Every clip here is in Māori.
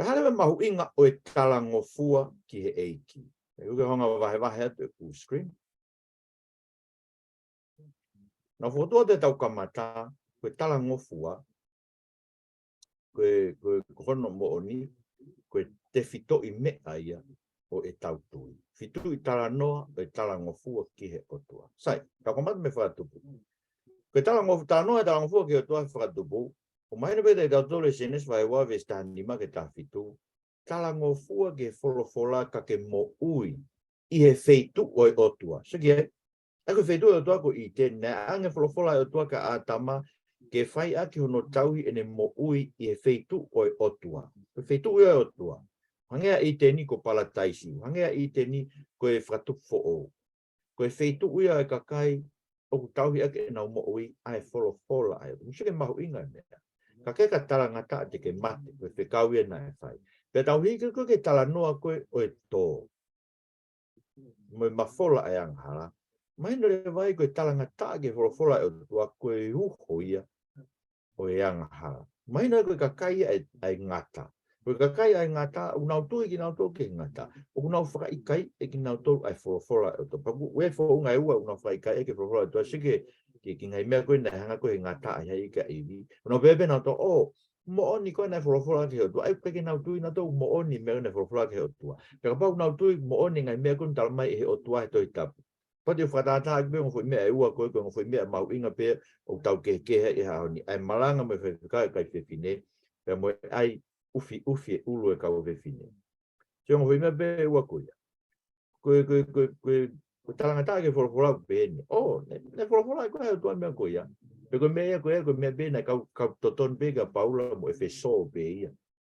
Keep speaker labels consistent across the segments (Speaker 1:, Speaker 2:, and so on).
Speaker 1: Ka hale mahu inga o talangofua kihe eiki. E uke honga wahe atu e full screen. Na fotoa te tau kamata, koe talangofua, koe kono mo oni, koe te fito I mea ia o e tau tui. Fitu'italanoa o e talangofua kihe Otua. Sai, tau kamata me whakatupu. Koe talangofua e talangofua kihe Otua whakatupu, o maina peta I tau tole senes vai wawe stahanima ke ta fitu. Talangofua ke Folofola ka ke mo'ui I he feitu o e Otua. Saki Ako feitu o Otua ko I te na ange Folofola o Otua ka atama ke whai aki hono tauhi ene mo'ui I he feitu o e Otua. Ko feitu o e Otua. Hangea I te ni ko palataisi. Hangea I te ni ko e whakatupu fo'o. Ko e feitu ua e kakai o ku tauhi ake e nau mo'ui a e Folofola ai. Musike mahu inga mea. Ka ke ka talangata te ke mate. Ko e whekau e na e whai. Pea tauhi ko ke talanoa koe o e tō. Mo e mafola e anghala. Maina le vai koe talangata ke Folofola e Otua koe uho ia o e anghala. Maina koe kakai ai ngata. Koe kakai ai ngata, unau tui ki nau tō ke ngata. O unau whakaikai e ki nau tō ai Folofola e Otua. Paku ue fo ungai ua unau whakaikai e ke Folofola e Otua. Sike ki ngai mea koe na hanga koe ngata ai hei ka iwi. Unau bebe nau tō, mo oni koe na Folofola ke Otua. Ai peke nau tui nau tō mo oni mea na Folofola ke Otua. Peka pau nau tui mo oni ngai mea koe talamai e he Otua he Tohitapu. Pati o whakatata aki pia ngofoi mea e ua koe koe ngofoi mea mau inga pia o tau kehe e haoni. Ai malanga me whewhika e kai whewhine. Pea mo ai ufi e ulu e kau whewhine. Tio ngofoi mea pia e ua koe. Koe talangata ke Folofola pēne. Ne Folofola e koe heo tua mea koe ia. Pe koe mea koe mea pēne kau toton pēka paula mo e wheso pē ia.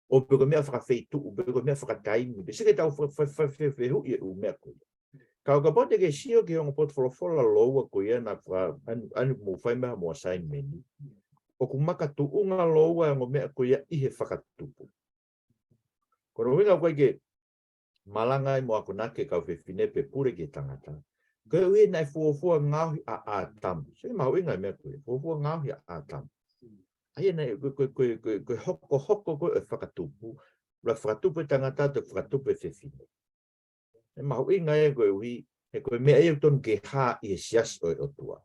Speaker 1: O pe koe mea whakawheitu, pe koe mea whakataimi. Pe sike tau whewhehu i e u mea koe. Kau ka pote ke sio ki honga pot Folofola loua ko ia na anu mo whai meha mo assignment. O ku maka tu unga loua ngo mea ko ia I he whakatupu. Kono winga koe ke malanga I mo ako nake kau whewhine pe pure ke tangata. Koe ui nai fuofua ngauhi a ātam. Sike mahu inga mea koe, fuofua ngauhi a ātam. Aia nai koe hoko koe e whakatupu. La whakatupu e tangata te whakatupu e whewhine. E mahu inga e koe ui, e koe mea e ton ke hā I e sias o e Otua.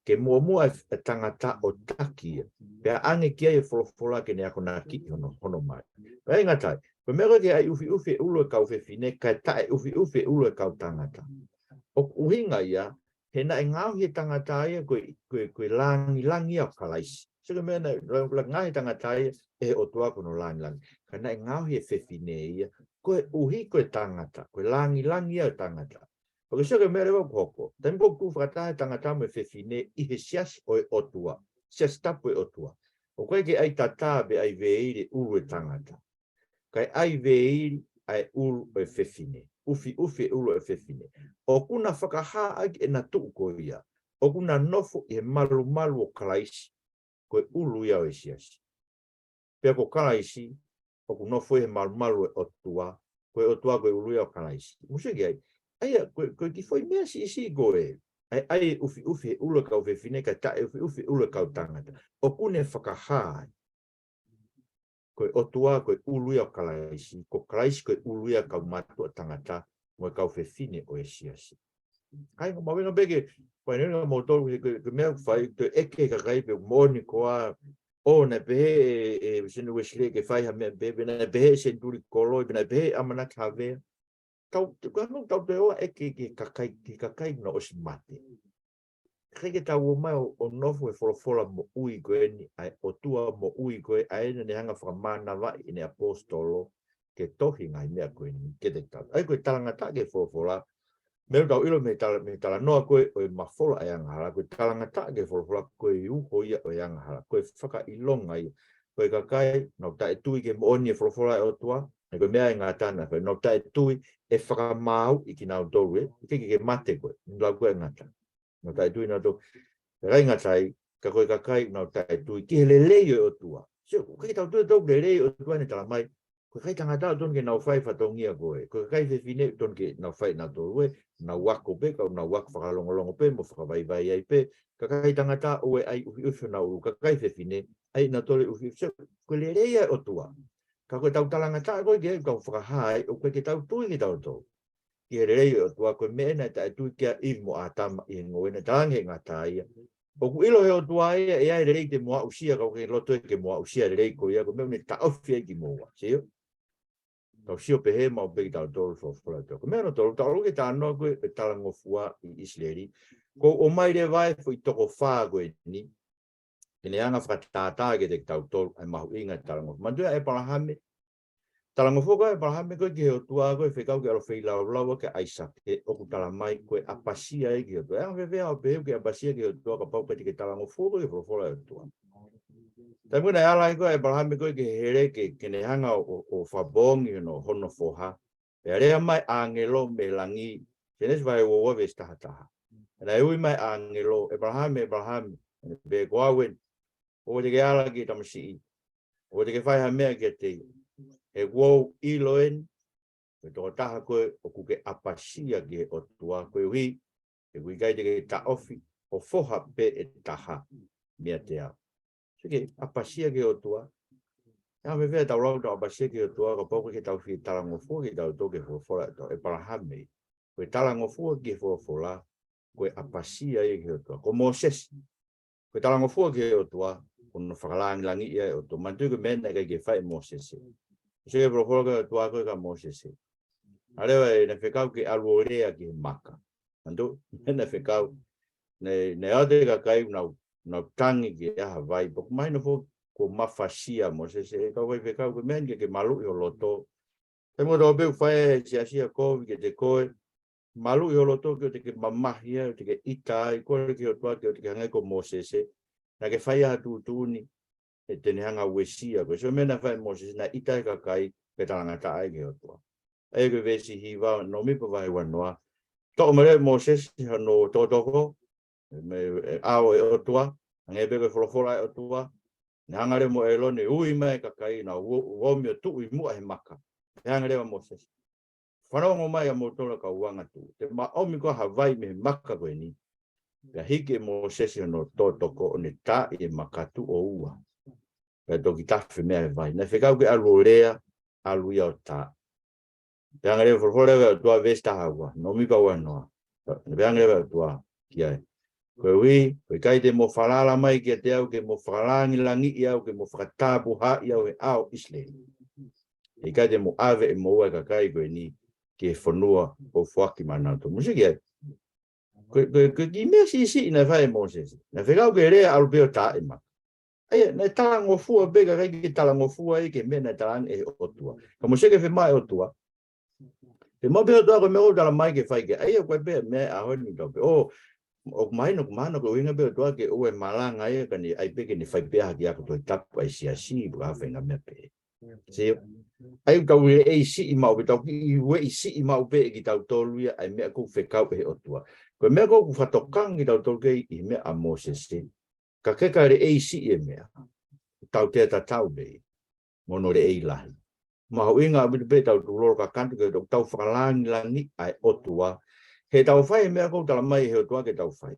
Speaker 1: Ke mua e tangata o taki. Pea ange kia e Folofola ke ne ako naki hono mai. Pea inga tai, koe mea koe ke ai ufi e ulu e kau whewhine, kai tae ufi e ulu e kau tangata. O uhinga ia, he na e ngauhi e tangata ia koe langi au kalaisi. Sika mea na ngahi tangata ia e Otua kono langi. Ka na e ngauhi e whewhine ia, koe uhi koe tangata, koe langi ia tangata. Pake saka mea rewa koko, tani po ku whakatahe tangata me whewhine I he sias o e Otua, sias tapu e Otua. O koe ke ai tata be ai veiri ulu e tangata. Kai ai veiri ai ulu e whewhine, ufi e ulu e whewhine. O kuna whakaha agi e na tuu ko ia, o kuna nofo I he malu o kalaisi, koe ulu ia o e sias. Pea ko kalaisi, o ku nofo I he malu e Otua, koe Otua koe ulu ia o kalaisi. Musiki ai, aia, koe ki foi mea si koe. Ai ufi ulu kau whewhine, ka tae ufi ulu kau tangata. O kune whakahai. Koe Otua koe ulu ia o kalaisi, ko kalaisi koe ulu ia kau matua tangata, mo kau whewhine o e siasi. Ai, ma wenga beke, koe nenga mo tolu, koe mea whai, koe eke ka kaipe, moni koa, na pehe e sinu wesle ke whai ha mea bebe, na pehe senturi koloi, na pehe amanak havea. Tau te oa e ke kakai na o si mate. Kei ke tau o mai o nofu e Folofola mo ui koe ni, ai Otua mo ui koe, ai ne hanga whakamana wai I ne apostolo, ke tohi ngai mea koe ni, ke te tau. Ai koe talangata ke Folofola, mea tau ilo me tala noa koe o e mafola e angahara, koe talangata ke Folofola koe uho ia o e angahara, koe whaka ilonga ia, koe kakai, nau tae tui ke mo oni e Folofola e Otua, e koe mea e ngā tāna, koe nau tae tui, e whakamau I ki nau tolu e, ke mate koe, nlau koe ngata. Nau tae tui nau tolu, rai ngatai, ka koe kakai nau tae tui, ki he lelei o Otua. Sio, kai tau tui tau lelei o Otua ni tala mai, koe kai tangata o ton ke nau whai whatongia koe, koe kai whewhine ton ke nau whai nau tolu e, nau wako pe, kau nau wako whakalongolongo pe, mo whakawaiwai ai pe, ka kai tangata o e ai ufi nau, ka kai whewhine, ai nau tolu ufi, sio, koe lelei o Otua. koe tau talangata koe ke kau whakahai o koe ke tau tui ki tau tō. Ki he rei o tua koe mena ta e tui kia i mo atama i ngoena talange ngata ia. O ku ilo he o tua ia e ai rei te moa usia kau ke loto e ke moa usia rei ko ia ko me ne ta ofia ki moa. Sio? Kau sio pehe mau pe ki tau tōru Folofola tō. Ko me no tōru tau ke tā noa koe e Talangofua i Isleri. Ko o mai re vai fo i toko whaa koe ni. Kene anga whakatātā ke te tau tōru ai mahu inga Talangofua. Mandua e parahame. Talangofua koe e parahame koe ki he o tua koe whekau ke alo wheilau laua ke Aisak. Ke oku talamai koe apasia e ki o tua. Anga whewea o pehe ke apasia ki o tua ka pau pati ke Talangofua koe ke Folofola o tua. Tai muna e ala koe e parahame koe ke here ke kene anga o whabongi no hono foha. E rea mai angelo me langi. Kenes vai o wawe stahataha. Na e ui mai angelo e parahame. Be koawen. O te ke ala ki tamasi. O te ke whaiha mea ki te. E wou iloen. E tō taha koe o kuke apasia ki o tua koe hui. E kui kai te ke ta ofi. O foha pe e taha. Mea te au. Sike apasia ki o tua. Ia me vea tau rau tau apasia ki o tua. Ka poko ke tau whi Talangofua ki tau tō ke Folofola. E parahame. Koe Talangofua ki Folofola. Koe apasia i ki o tua. Ko Moses. Koe Talangofua ki o tua. Kono whakalangi langi ia o tua. Mantu ke mena kai ke whai Moses. Sike Folofola ki o tua koe ka Moses. Arewa e ne whekau ki aluorea ki maka. Mantu, mena whekau. Ne ate ka kai na tangi ki aha vai. Pok mai no fo ko mafasia Moses. E kau vai whekau ke mena ke malu i o loto. Te mo tō peu whae sia kovi ke te koe. Malu i o loto ki o te ke mamahia, o te ke itai, kore ki o tua ki o te ke hangai ko Moses. Na ke whaia hatu tūni. E tene hanga wesia. Ko so mena whae Moses na itai ka kai pe talangata ai ki o tua. E ke vesi hiwa no mipa vai wanoa. Tō mere Moses no tōtoko. Me ao e Otua. Hangai peko e Folofola e Otua. Ne hangare mo e lone ui mai ka kai na uomio tu i mua he maka. E hangare wa Moses. Whanongo mai a motola ka uanga tu. Te ma omi ko Hawaii me maka koe ni. Pea hiki e Moses no tōtoko o ne tā i e makatu o ua. Pea toki tawhi mea he vai. Na whekau ke alu rea, alu ia o tā. Pea ngare Folofola e Otua vesta hawa. No mi ka wanoa. Pea ngare Otua ki ai. Koe ui, koe kai te mo whalala mai ki a te au, ke mo whalangi langi i au, ke mo whakatapu ha i au e au Israel. E kai te mo ave e mo ua ka kai koe ni, ki e whanua o whaki manauto. Musiki ai. Koe ki mea si ina whae Moses. Na whekau ke rea alupeo tā e maka. Aia, na Talangofua bega kai ki Talangofua e ke mea na talang e Otua. Ka musiki e whemai Otua. Pe mo peo toa koe me o tala mai ke whai ke. Aia koe pea mea ahoi ni tau pe. O mai no kumana ko winga be toa ke o e malanga e kani ai peke ni fai pea ki ako Tohitapu ai siasi bu afa nga me pe. Se ai tau e si i mau tau ki we si i mau pe ki tau tolu ia ai me ko whekau e Otua. Ko me ko whatokang ki tau tolu ke i me a Moses se. Ka ke ka re e si e me. Tau te ta tau be. Mono re e lahi. Ma ho inga abu be tau tulor ka kantu ke tau whakalangi langi ai Otua. He tau whai mea kou tala mai he o tua ke tau whai.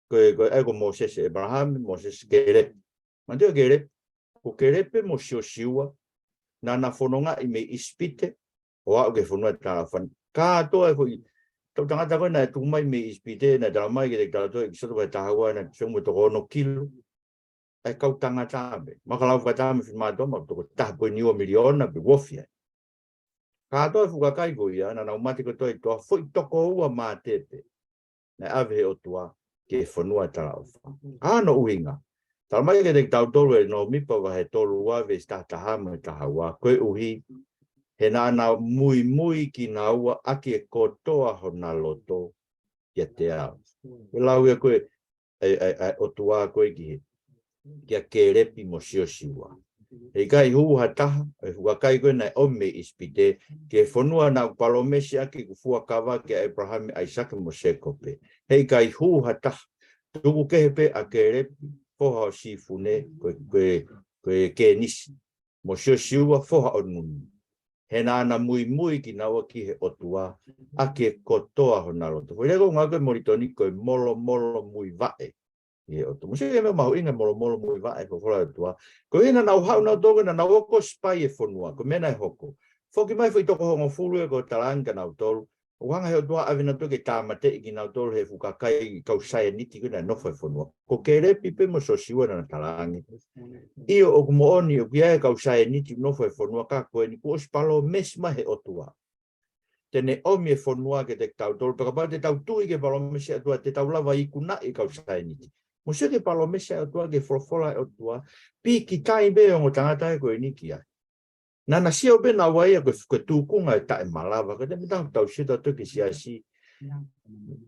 Speaker 1: Koe eko Moses e Abraham, Moses kere. Manteo kere, ko kerepe mo siua, na whanonga i me ispite, o au ke whanua tala whan. Katoa e koi, tau tangata koe na tumai me ispite, na tala mai ke te tala toi, ki soto kai tahawa, na whengu toko ono kilo. E kau tangata me. Makalau whakata me whimato, ma toko tahapo niwa miliona, be wofia. Katoa e whukakai ko ia, na nau mati ko toi toa, foi toko ua mā tepe. Na ave he Otua ke whanua tala ofa. Ano uhinga. Tala mai ke te tau tolu e no mipa wa he tolu wa ve stataha me tahawa. Koe uhi, he na ana mui ki na ua aki e kotoa ho na loto kia te au. Koe lau e koe Otua koe ki he. Kia ke repi mo siosiwa. Hei kai huha taha, e huakai koe nai ome ispite, ke whanua na palomesi aki kufua kawa ke Abraham Isaac mo sekope. Hei kai huha taha, tuku kehepe a ke repi, foha o sifune, koe ke nisi. Mo siosiwa foha o nuni. He na ana mui ki nawa ki he Otua, aki e kotoa ho na loto. Koe lego ngā koe moritoni koe molo mui vae. Ye Otua. Musi me mau inga molo mo va e Folofola Otua. Ko ina na hau na toga na oko spai e fonua, ko mena e hoko. Foki mai foi toko hongo fulu e ko talanga na tolu. O hanga he Otua ave na toke tamate i na tolu he fukakai kau sai niti kuna no foi fonua. Ko kere pipe mo so siwa na talangi. Io o kumo oni o kia e kau sai niti no foi fonua ka ko ni ko spalo mesma he Otua. Tene omi e fonua ke te tau tolu, peka pa te tau tui ke palomese atua, te tau lava i kuna i kau sai niti. Musia ke palomese atua ke Folofola atua, pi ki tai be o tangata e koe niki ai. Nana sia o bena wai a koe tūkunga e tae malawa, ka te mitang tau sita tuki siasi,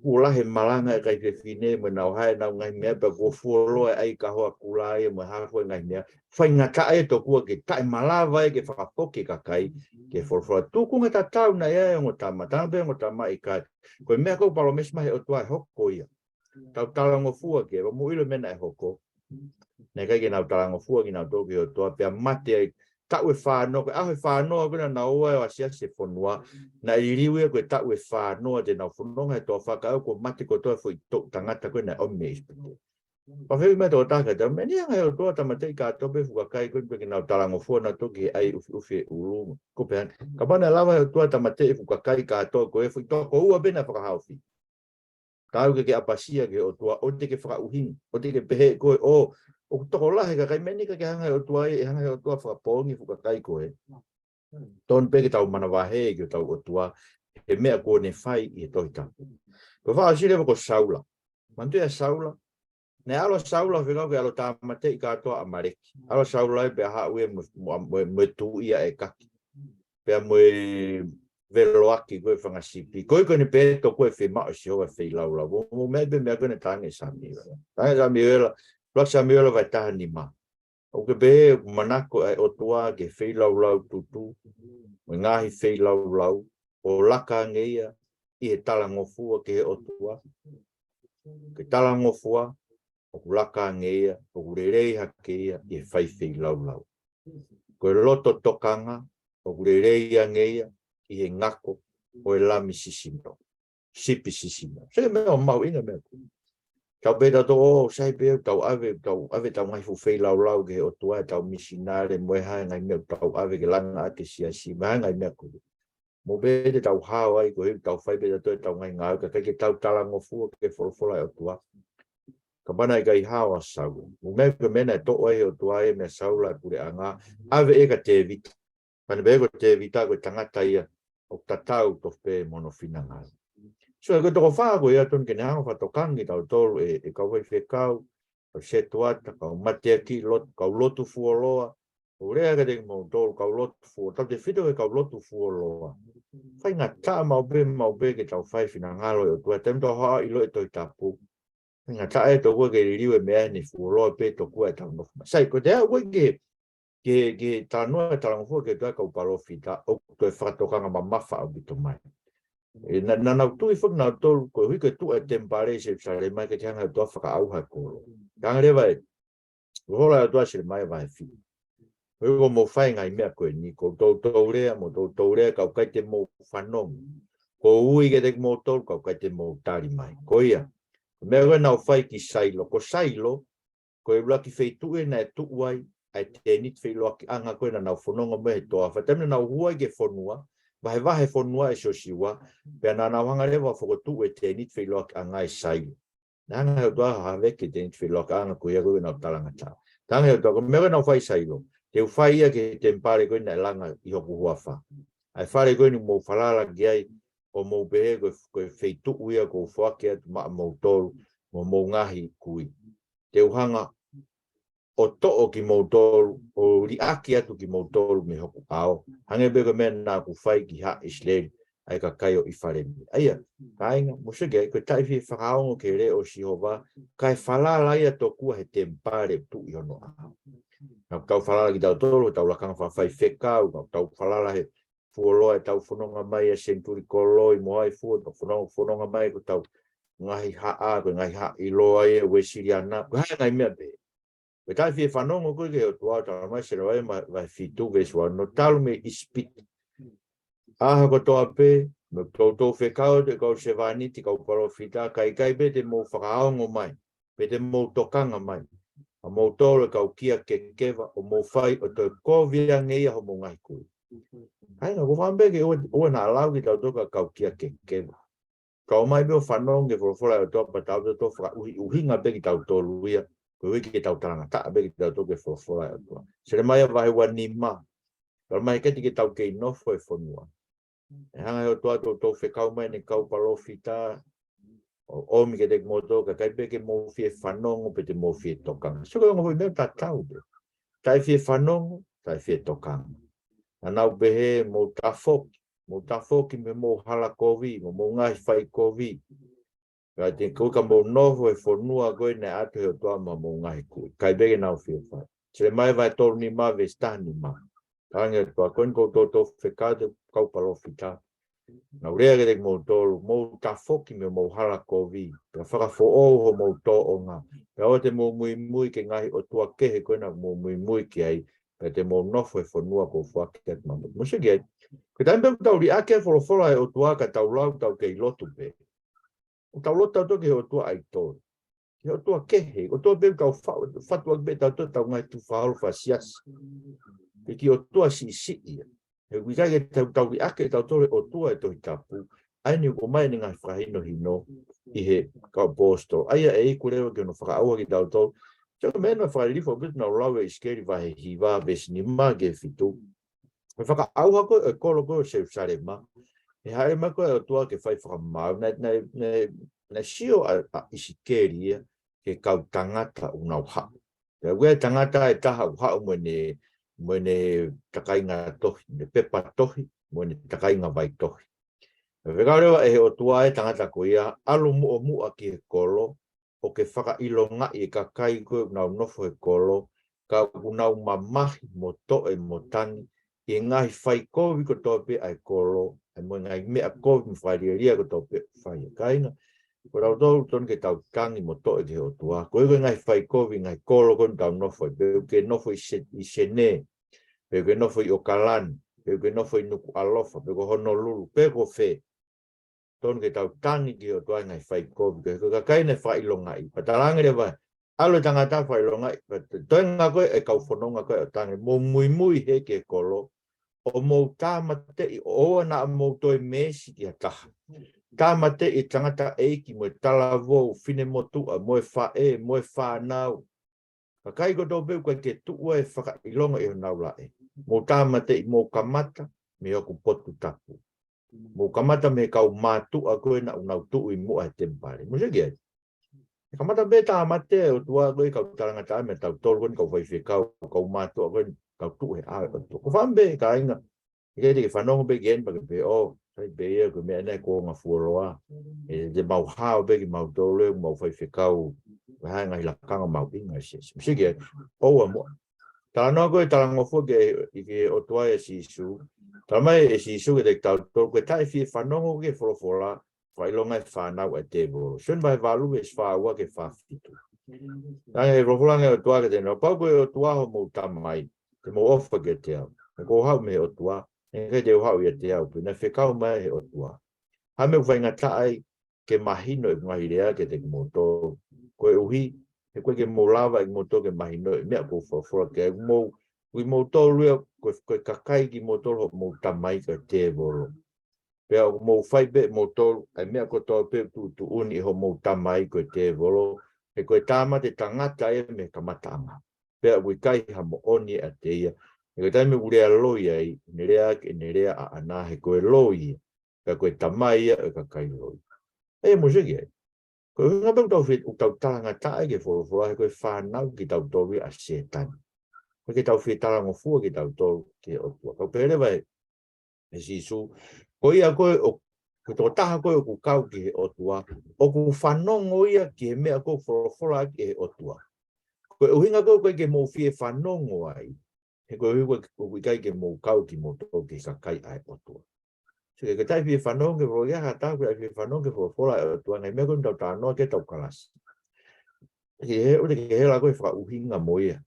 Speaker 1: kulahe malanga e kai whine, mo nau hae nau ngai mea, pa kua fuoloa e ai ka hoa kulai, mo hafo e ngai mea, whai ngata e to kua ke tae malawa e ke whakapoke ka kai, ke Folofola. Tūkunga ta tau na ea e ngotama, tana pe ngotama i kai, koe mea kou palomese mahe o tua e hoko ia. Tau Talangofua ke, wa muilo mena e hoko. Nei kai ke nau Talangofua ki nau toki o tua, pia mate ai, tau e whānoa, koe aho e whānoa kuna na oa e wasia se whanua, na iriwe koe tau e whānoa te nau whanonga e toa whakao, ko mate ko toa fwoi tangata koe na ome ispite. Pawhewi mai toa taka, tau meni anga e o toa tamatei ka tope fukakai koe peke nau Talangofua na toki ai ufi e urunga. Ko pehan, ka pana lava e o toa tamatei fukakai ka toa koe fwoi toa ko ua bena whakahauwhi. Tau ke apasia ke o tua, o te ke whakauhingi, o te ke pehe koe, o toko lahe ka kai meni ka ke hanga o tua e hanga o tua whakapongi whakakai koe. Ton peke tau manawahe ke o tau o tua, he mea koe ne whai i e Tohitapu. Ko whaasire ko saula, mantu e saula, ne alo saula whikau ke alo tāmate i katoa a mareki. Alo saula e pia haue mo tu ia e kaki. Pia mo veloaki koe whangasipi. Koe koe ni pēto koe whemao si hoa whei laula. Mo mebe mea koe ne tange samiwa. Tange samiwa, plak samiwa vai taha ni ma. O ke be manako ai Otua ke whei laulau tutu. O ngahi whei laulau. O laka ngeia i he Talangofua ke he Otua. Ke Talangofua, o laka ngeia, o kurerei hakeia i he whai laulau. Koe loto tokanga, o kurerei ngeia, i he ngako o e lami sisimo. Sipi sisimo. Se mea o mau inga mea. Tau beta to o sai pe tau ave tau ngai fu fei lau ke o tua tau misinare mo ha ngai mea tau ave ke langa ate siasi ma ngai mea ku. Mo beta tau hao ai ko tau fai beta to tau ngai ngau ka ke tau Talangofua ke Folofola o tua. Ka bana kai hao asau. Mo mea ke mena to ai o tua e me saula kure anga ave e ka te vita. Pana be ko te vita ko tangata ia o tatau to pe monofinanga. So ko to fa ko ia ton ke na fa to kangi tau tolu e ka wai fekau o se tuata ka mate ki lot ka lotu fuoloa o rea ka de mo tolu ka lotu fu ta te fito ka lotu fuoloa fai nga ta mau be ke tau fai fina ngalo o tu tem to ha i lo e Tohitapu nga ta e to ko ke riwe me ni fuoloa pe to ko ta no sai ko te ko ke tanoa Talangofua ke ta ka palofita o to fa to kanga mamafa o bito mai. Na tu i na tolu ko hui ke tu e tempare se sale mai ke tanga to fa au ha ko tanga le vai rola to se mai vai fi ko mo fai ngai me ko ni ko to le mo to le ka ka te mo fanom ko ui ke te mo tolu ka te mo tari mai ko ia me go na fai ki sailo ko e bla ki fei tu e na tu wai ai te nit fei lo ki anga ko na fononga me to fa temna na huai ke fonua vai fonua e sosiwa pe na wanga le wa fo tu e te nit fei lo anga i sai na nga do ha ve ke te nit fei lo anga ko ia go na talanga ta tanga to me na fai sai lo te fai ia ke te pare ko na langa i ho hua fa ai fare ko ni mo falala gai o mo be ko fei tu ia ko fo ke mo tol mo ngahi kui te uhanga o to'o ki motor o li aki atu ki motor me hoku ao hange bego men na ku fai ki ha Israel ai ka kai o ifaremi aia kainga mo se ge ko tai fi farao ke re o Jehova kai fala la ia to ku he tempare tu yo no na tau fala ki tau tolo tau la kanga fa fai feka o tau fala la he fuolo e tau fononga mai e senturi koloi mo ai fu to fononga mai ko tau ngai ha a ko ngai ha i lo ai we siriana ko ha ngai me be we tai fi fanongo ko ke o tua ta mai se vai vai fitu ve so no tal me ispit a ko to ape me to fe ka de ko se vani ti ko profita kai be de mo faraongo mai pe te mo tokanga mai. A mo tōre kau kia ke kewa o mo whai o te kōwia ngeia ho mo ngai kui. Ainga, ko whambeke ua na alau ki tau toka kau kia ke kewa. Kau mai meo whanong ke Folofola o tōpa tau tō whaka uhinga peki tau tōru ia. Ko wiki ke tau tangata peki tau tō ke Folofola o tō. Sere mai a wahe wa ni ma. Kau mai keti ke tau kei nofo e whanua. E hanga o tō tō whekau mai ne kau palofita. O mi ke te moto ka kai peke mo fie whanongo pe te mo fie tokanga. So ka ngoi meo ta tau pe. Tai fie whanongo, tai fie tokanga. Anau behe mo tafoki me mo hala kovi, mo ngai whai kovi. Ka te kuka mo noho e whanua koe ne atu heo toa ma mo ngai kui. Kai peke nau fie whai. Sere mai vai toru ni ma ve stani ma. Tange toa koen kou tō whekau te kau palofita. Na urea ke te mo tolu, mo tafoki me mo hala kovi. Ka whakafo ho mo tō o ngā. Ka o te mo mui ke ngahi o tua kehe koena mo mui ki ai. Ka te mo nofo e whanua ko whaket mamu. Musa ki ai. Ka taimpe tau ri ake Folofola e o tua ka tau lau tau kei lotu pe. O tau lotu tau ke o tua ai tō. Ke o tua kehe. O tua pe kau whatua pe tau ngai tu whahalo whasias. Ke ki o tua si ia. E wikai ke tau ki ake tau tore o tua e Tohitapu, aini o mai ni ngai whahino hino i he kau posto. Aia e iku leo ke no whakaaua ki tau tau. Tau mena whakarifo bitu na ulawe i skeri wahe hiwa besi ni ma ke fitu. E whakaaua ko e kolo ko se usare ma. E haere ma ko e o tua ke whai whakamau. Na sio a isikeri ia ke kau tangata unau ha. Ke ue tangata e taha uha mwene takai ngā tohi, ne pepa tohi, mwene takai ngā vai tohi. Whekau rewa e o tua e tangata ko ia, alu mua ki he kolo, o ke whaka ilo ngai e ka kai koe nau nofo he kolo, ka unau mamahi mo toe mo tani, i ngahi whai kovi ko tope ai kolo, e mo ngai mea kovi mwhai ria ko tope whai kainga. Ko rau tau ton ke tau tangi mo toe ke o tua. Ko ego ngai whai kovi ngai kolo kon tau nofo. Peu ke nofo i sene. Peu ke nofo i okalani. Peu ke nofo i nuku alofa. Peu ko honolulu. Peu ko whe. Ton ke tau tangi ke o tua ngai whai kovi. Ko kakai ne whai longai. Patalangi re vai. Alo tangata whai longai. Toi ngā koe e kau whanonga koe o tangi. Mo mui he ke kolo. O mo tāmate i oa na mo toi mesi ki a taha. Tāmate i tangata eiki mo e talavou, whine motua, mo e whae, mo e whanau. Ka kai ko tō peu koe ke tua e whakailonga e honau lae. Mo tāmate i mo kamata me oku potu tapu. Mo kamata me kau mātua koe na unau tuu i mua e tempare. Mo se kia? Kamata me tāmate o tua koe kau tarangata me tau tolu koe kau whaiwhi kau mātua koe kau tuu e ae o tua. Ko whambe ka inga. Ke te whanongo pe gen pa ke pe o. Sai beia ko mea nei ko ngā fuoroa. E te mau hao pe ki mau tōleu, mau whaiwhekau. Wahai ngai lakanga mau inga sies. Msiki e, oua mua. Tānoa koe Talangofua ke Otua e sisu. Tāmai e sisu ke te tau tō. Koe tai fie whanongo ke Folofola. Whailonga e whanau e te voro. Suen vai valu e whaua ke whawhitu. Tānge e Folofola nge Otua ke te no. Pau koe Otua ho mou tamai. Te mou ofa ke te au. Ko hau me Otua. E te hau ia te au, pina whekau mai he o tua. Hame uwhai ngā taai ke mahino i ngahi rea ke te moto. Koe uhi, he koe ke mō lava i moto ke mahino i mea ko Folofola ke mō. Kui moto rua, koe kakai ki moto ho mō tamai ka te voro. Pea mō whai pe moto, ai mea ko tō pe tu uni ho mō tamai ko te voro. He koe tāma te tangata e me kamatanga. Pea kui kai ha mo oni a te ia. E koe taime urea loi ai, nerea a ana he koe loi, ka koe tamai ia e ka kai loi. E musiki ai. Koe hunga pēku tau talanga tae ke Folofola, he koe whanau ki tau towi a setani. Koe ke tau Talangofua ki tau towi ke Otua. Kau pere vai, e sisu, koe ia koe, koe tō taha koe o ku kau ki he Otua, o ku whanongo ia ki he mea koe Folofola ki he Otua. Koe uhinga koe ke mō fie whanongo ai, he koe hui koe kai ke mō kau ki mō tō ki ka kai ai Otua. So ke tai fie whanong ke Folofola, ka tau ke fie whanong ke Folofola e Otua, ngai mea koe tau tānoa ke tau kalasi. Ke he la koe whaka uhinga mo ia.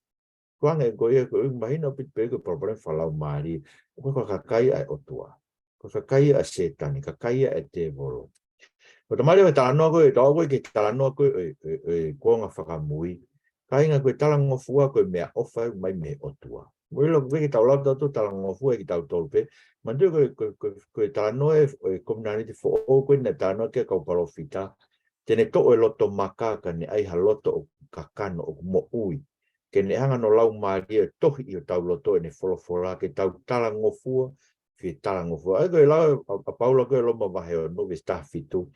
Speaker 1: Kua ngai koe koe mahina pit pe koe problem whalau maari, koe ka kai ai Otua. Koe ka kai a setani, ka kai a te volo. O te mario e talanoa koe, tau koe ke talanoa koe e konga Fakamo'ui. Kainga koe Talangofua koe mea ofa mai me Otua. Mwilo koe ke tau lau tatu Talangofua ki tau tolpe. Mandu koe talanoa e komunaniti fo o koe na talanoa ke kau palofita. Tene to e loto makaka ne ai ha loto o kakano o mo'ui. Ke ne hanga no lau maria tohi i o tau loto e ne Folofola ke tau Talangofua fi Talangofua. Ai koe lau a paula koe loma wahe o no vista fitu.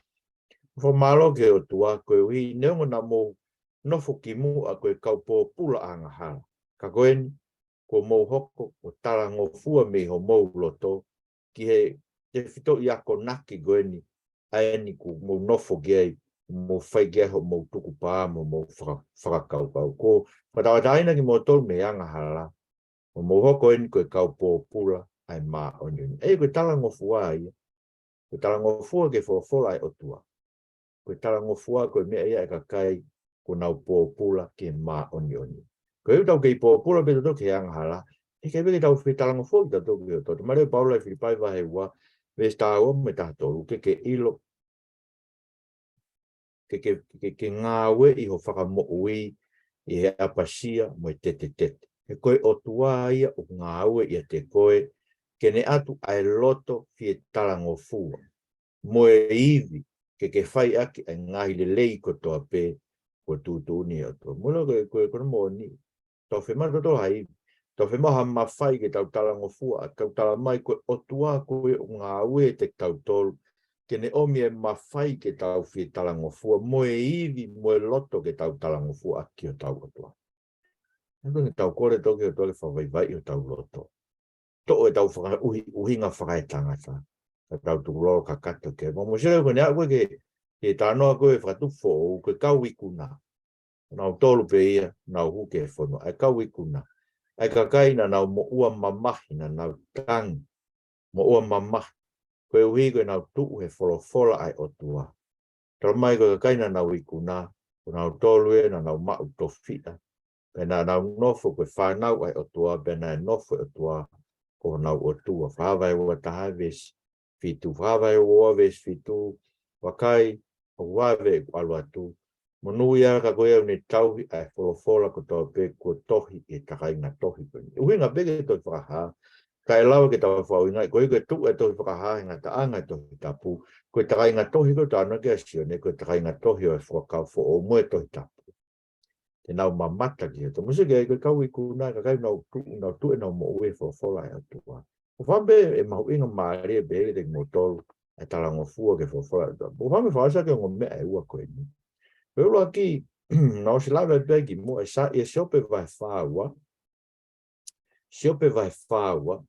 Speaker 1: Fo malo ke Otua koe ui neongo na mo nofo ki mu a koe kaupo pula anga hala. Ka koen ko mo hoko o Talangofua me ho mo loto ki he te fito i ako naki koeni aeni ku mo nofo gei mo fai gei ho mo tuku pā mo whakakau pau. Ko matawataina ki mo tolu me anga hala. Mo hoko eni koe kaupo pula ai maa onioni. Ei koe Talangofua ia. Koe Talangofua ke Folofola ai Otua. Koe Talangofua koe mea ia e kakai ko nau pōpula ke mā onioni. Koe u tau kei pōpula pe tato ke anga hala. E kei peke tau whi Talangofua ki tato ki o toto. Mareo Paula e Filipai wahe ua. Ves tā ua me tātoru. Ke ilo. Ke ngā ue i ho Fakamo'ui i he apasia mo e tete tete. E koe Otua ia o ngā ue i a te koe. Ke ne atu ai loto fi Talangofua. Mo e iwi. Ke whai aki ai ngahi le lei ko toa pe ko tūtū ni o toa. Mula koe kono mō ni. Tau whemara toto hai. Tau whemaha mawhai ke tau Talangofua. Tau tala mai koe Otua koe o ngā ue te tau tolu. Ke ne omi e mawhai ke tau whi Talangofua. Mo e iwi, mo e loto ke tau Talangofua aki o tau Otua. Nako ni tau kore toki o toa ke whawaiwai o tau loto. To e tau uhinga whakai tangata. Tau tūloro ka kato ke. Mo sere koe nea koe ke tānoa koe whakatufo o koe kau ikuna. Nau tolu pe ia, nau huke whono. Ai kau ikuna. Ai kakaina nau mo ua mamahi na nau tangi. Mo ua mamahi. Koe uhi koe nau tuu he Folofola ai Otua. Tau mai koe kakaina nau ikuna. Nau tolu e na nau mau tofita. Pena nau nofo koe whanau ai Otua. Pena nofo Otua ko nau Otua. Whawai ua taha vesi. Fitu whawai ua vesi fitu. Wakai o wawe alu atu. Monui a ka koe au ni tauhi ai Folofola ko tau pe ko tohi e takai ngā tohi. Uhinga peke toi whakaha. Ka e lawa ke tau whauinga. Koe koe tu e toi whakaha e ngā taanga e Tohitapu. Koe takai ngā tohi ko tāna ke asione. Koe takai ngā tohi o e whakau fo o moe Tohitapu. Te nau mamata ki he to. Musi ke koe kau i kuna ka kai nau tu e nau mo ue Folofola e atua. O whambe e mahu inga maari e bere te ngotolu. E Talangofua ke Folofola e atua. O whambe whaasa ke ngomea e ua koe ni. Pero aqui, não se lava bem, mo essa e se ope vai faua. Se ope vai faua.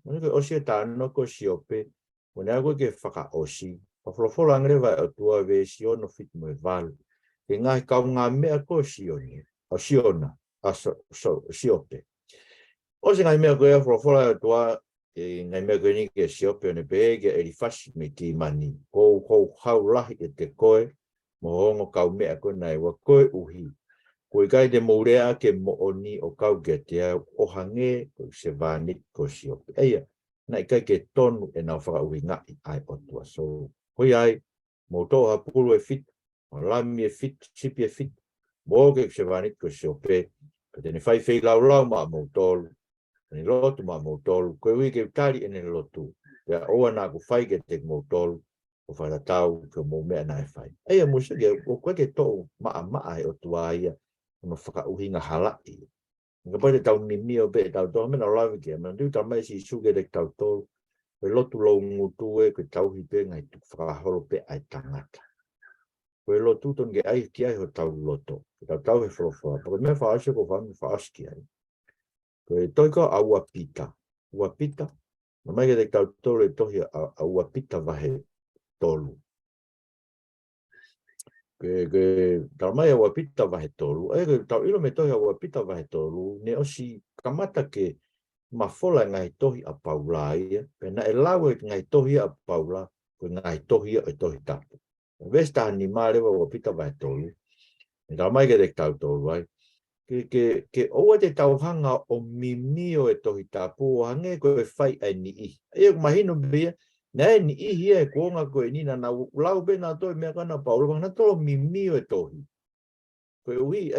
Speaker 1: Mas o se tá no co se ope, o nego que faca osi. O Folofola angre vai a tua vez no fit mo val. Que ngai ka nga me a co si oni. O si ona, a si ope. O se ngai me ko e Folofola a tua e ngai me ko ni que se ope ne pege e fasi me ki mani. Ko hau lahi e te koe. Mo hongo kau mea koe nei wa koe uhi. Koe kai te mourea ke mo oni o kau ke te au o hange koe se vānit ko si ope. Eia, nai kai ke tonu e nau whakauhi ngai ai Otua. So, hoi ai, mo toa pulu e fit, o lami e fit, sipi e fit, mo ke se vānit ko si ope. Ka tene whai whai lau maa mo tolu, tene lotu maa mo tolu, koe ui ke utari ene lotu. Pea oa nā ku whai ke te mo tolu. O wharatau ke mō mea nai whai. Eia musa ke, o koe ke tō maa e Otua ia, ono whakauhinga halai. Nga pai te tau mimi o be tau tō, mena o lawe ke, mena tū tau mai si suge de tau tō, koe lotu lau ngutu e, koe tau hipe ngai tu whakaholo pe ai tangata. Koe lotu ton ke ai ki ai ho tau loto, koe tau he Folofola, koe mea whaasio ko whaami whaaski ai. Koe toika a ua pita, na mai ke te tau tō le tohi a ua pita wahe, tolu. Ke tau mai awa pita wahe tolu. E tau ilo me tohi awa pita wahe tolu. Ne osi kamata ke mafola ngai tohi a paula ia. Pena e lawe ngai tohi a paula. Ko ngai tohi a Tohitapu. Vesta ni marewa awa pita wahe tolu. Ne tau mai ke te tau tolu ai. Ke oa te tau hanga o mimio e Tohitapu. O hange ko e whai ai ni i. E mahino bia. Nei ni ihi e kuonga koe nina na lau be na toi mea kana Paulo na tolo mimio e tohi. Koe ui,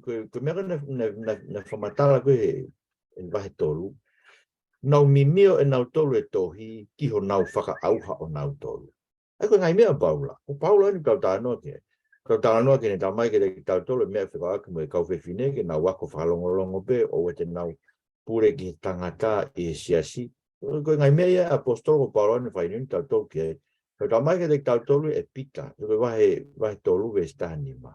Speaker 1: koe mea kana na whamatala koe he vahe tolu. Nau mimio e nau tolu e tohi ki ho nau whaka auha o nau tolu. Koe ngai mea Paula. O Paula ni kau tānoa ke. Kau tānoa ke ne tamai ke te tau tolu mea whika aki mo e kau whewhine ke nau wako whalongolongo pe o e te nau pure ki tangata e siasi. Koe ngai mea ia apostolo ko Paula ni whainuni tau tolu ke. Kau tamai ke te tau tolu e pita. Koe wahe tolu ve stani ma.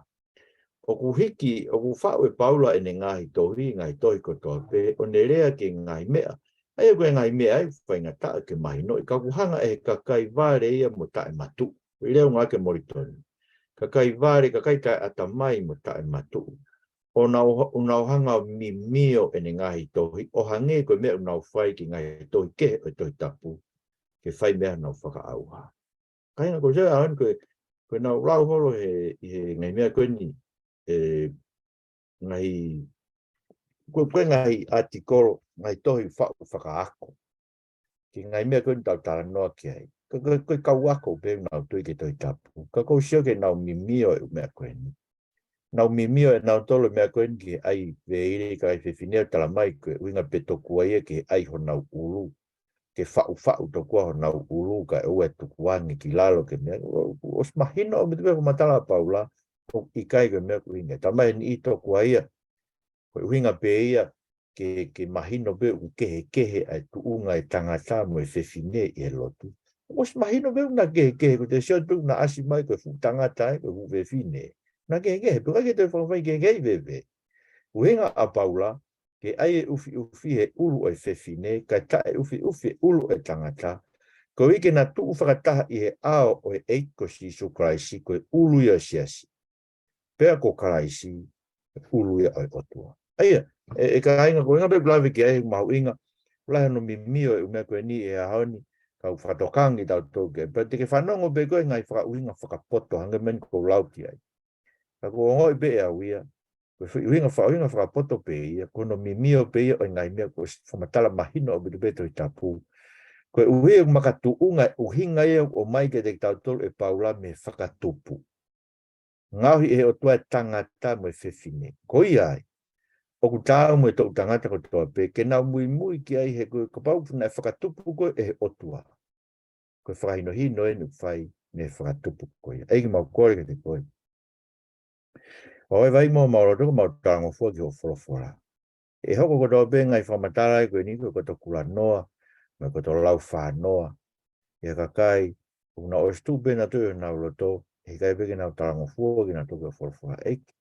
Speaker 1: O ku hiki, o ku whao e Paula e ne ngahi tohi ko toa pe, o ne rea ke ngai mea. Ai koe ngai mea ai whainga taa ke mahi no. Ka kuhanga e kakai vare ia mo tae matu. I leo ngā ke moritoni. Kakai vare, kakai kai atamai mo tae matu. O nau hanga mimio e ne ngahi tohi. O hange koe mea nau whai ki ngahi tohi ke o Tohitapu. Ke whai mea nau whakaauha. Kainga ko sea ahan koe nau rau holo he ngai mea koe ni. Ngai koe ngai artikolo ngai tohi whakaako. Ki ngai mea koe tau Talanoa ki ai. Koe kau ako pe nau tui ke Tohitapu. Ka kou sio ke nau mimio e mea koe ni. Nau mimio e nau tolo mea koe ni ki ai veire ka ai whewhinea talamai koe uinga pe toku ai ke ai ho nau ulu. Ke whau toku ho nau ulu ka e ue tuku wangi ki lalo ke mea. Os mahino o mitipe ko matala Paula. I kai koe mea koe inga. Tamai ni i toku ai a. Koe uinga pe ia ke mahino be u kehe ai tu unga e tangata mo e whewhine i e lotu. Os mahino be una kehe ko te sio tu na asi mai ko fu tangata e ko fu whewhine. Na kehe pe kai te whawhai kehe veve. Uinga a Paula ke ai e ufi he ulu e whewhine ka tae ufi ulu e tangata. Ko ike na tu whakataha i he ao o e eiko si su kraisi ko e ulu ia siasi. Pea ko kraisi ulu ia o e Otua. Aia, ka inga ko inga pe blawe ki ai mau inga, blawe no mimio e umea koe ni e haoni, kau whatokangi tau toke, pe te ke whanongo pe koe ngai whakauinga whakapoto, hanga men ko lau ki ai. Ka ko ngoi pe e awia, koe whakauinga whakapoto pe ia, kono mimio pe ia o ngai mea koe whamatala mahino o bitu pe Tohitapu. Koe uhe makatu unga uhinga ia o mai ke te tau tolu e Paula me whakatupu. Ngauhi e o tua tangata mo e whewhine. Ko ia ai. O ku tāu mo e tau tangata ko toa pe, ke nau mui ki ai he koe kapau puna e whakatupu koe e he Otua. Koe whakahino hino e nuk whai me whakatupu koe. Eiki mau kore ke te koe. O e vai mo maurotoko mau Talangofua ki ho Folofola. E hoko ko toa pe ngai whamatara e koe ni koe koto kula noa, me koto lau whanoa. E kakai, una o stu pe na tui na uloto, he kai peke nau Talangofua ki na tuke o Folofola. Eiki.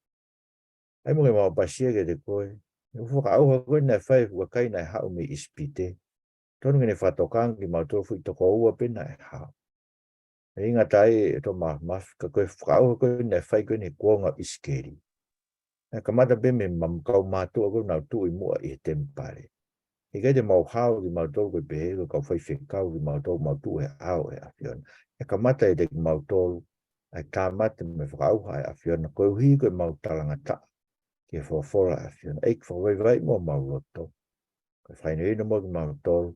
Speaker 1: Ai mo ke mau pasia ke te koe. Fuka au koe nei whai fuka kai nei hau me ispite. Tonu ngene whatokangi mau tō fui toko ua pena e hau. E inga tai e tō ka koe fuka au koe nei whai koe nei kuonga iskeri. E kamata pe me mamkau mātua koe nau tui mua i he tempare. E kai te mau hau ki mau tō koe pehe koe kau whai whekau ki mau tō mau tū e hau e awhiona. E kamata e te mau tō ai tāmata me whakauha e awhiona. Koe uhi koe mau talangata. Ke Folofola a whiona. Eik whawaiwai mo mauroto. Koe whaine ino mo ki mautolu.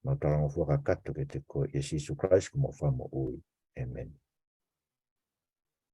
Speaker 1: Mau Talangofua ka kato ke te ko Jesu Christ ko mo Fakamo'ui. Amen.